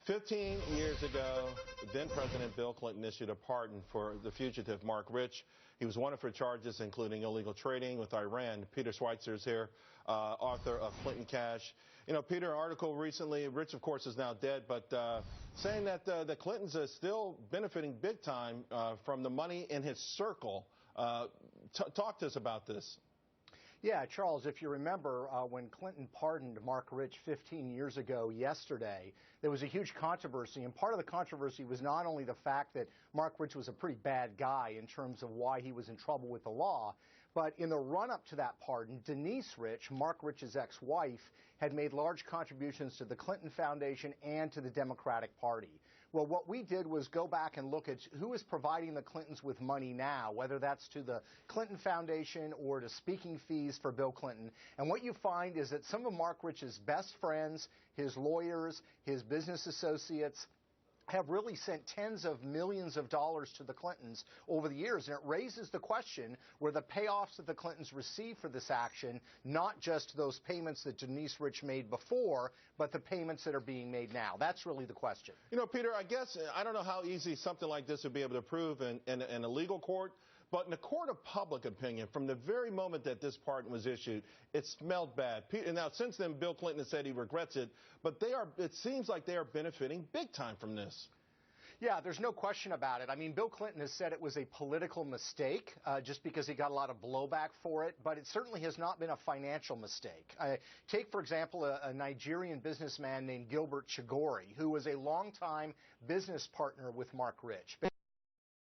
15 years ago, then President Bill Clinton issued a pardon for the fugitive Marc Rich. He was wanted for charges including illegal trading with Iran. Peter Schweizer is here, author of Clinton Cash. You know, Peter, an article recently, Rich, of course, is now dead, but saying that the Clintons are still benefiting big time from the money in his circle. Talk to us about this. Yeah, Charles, if you remember when Clinton pardoned Marc Rich 15 years ago yesterday, there was a huge controversy. And part of the controversy was not only the fact that Marc Rich was a pretty bad guy in terms of why he was in trouble with the law, but in the run-up to that pardon, Denise Rich, Marc Rich's ex-wife, had made large contributions to the Clinton Foundation and to the Democratic Party. Well, what we did was go back and look at who is providing the Clintons with money now, whether that's to the Clinton Foundation or to speaking fees for Bill Clinton. And what you find is that some of Marc Rich's best friends, his lawyers, his business associates, have really sent tens of millions of dollars to the Clintons over the years. And it raises the question, were the payoffs that the Clintons received for this action not just those payments that Denise Rich made before, but the payments that are being made now? That's really the question. You know, Peter, I guess, I don't know how easy something like this would be able to prove in a legal court, but in a court of public opinion, from the very moment that this pardon was issued, it smelled bad. And now, since then, Bill Clinton has said he regrets it, but it seems like they are benefiting big time from this. Yeah, there's no question about it. I mean, Bill Clinton has said it was a political mistake just because he got a lot of blowback for it, but it certainly has not been a financial mistake. Take, for example, a Nigerian businessman named Gilbert Chagori, who was a longtime business partner with Marc Rich.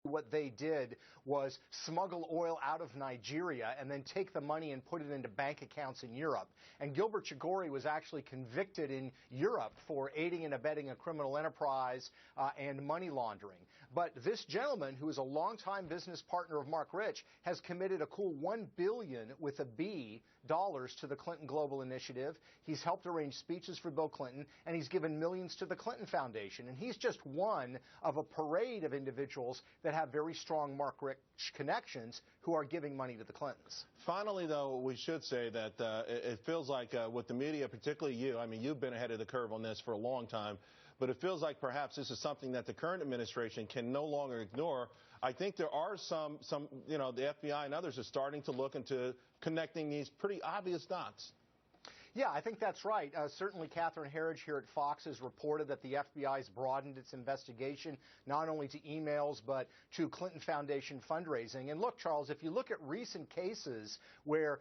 What they did was smuggle oil out of Nigeria and then take the money and put it into bank accounts in Europe. And Gilbert Chagori was actually convicted in Europe for aiding and abetting a criminal enterprise and money laundering. But this gentleman, who is a longtime business partner of Marc Rich, has committed a cool $1 billion with a B dollars to the Clinton Global Initiative. He's helped arrange speeches for Bill Clinton, and he's given millions to the Clinton Foundation. And he's just one of a parade of individuals that have very strong Marc Rich connections who are giving money to the Clintons. Finally, though, we should say that it feels like with the media, particularly you, I mean, you've been ahead of the curve on this for a long time, but it feels like perhaps this is something that the current administration can no longer ignore. I think there are some, you know, the FBI and others are starting to look into connecting these pretty obvious dots. Yeah, I think that's right. Certainly, Catherine Herridge here at Fox has reported that the FBI has broadened its investigation not only to emails but to Clinton Foundation fundraising. And look, Charles, if you look at recent cases where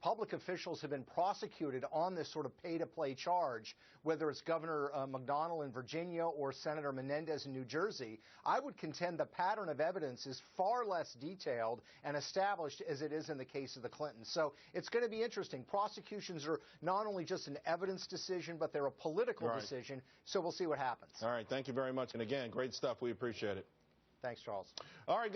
public officials have been prosecuted on this sort of pay-to-play charge, whether it's Governor McDonnell in Virginia or Senator Menendez in New Jersey, I would contend the pattern of evidence is far less detailed and established as it is in the case of the Clintons. So it's going to be interesting. Prosecutions are not only just an evidence decision, but they're a political decision, so we'll see what happens. All right, thank you very much. And again, great stuff. We appreciate it. Thanks, Charles. All right, guys.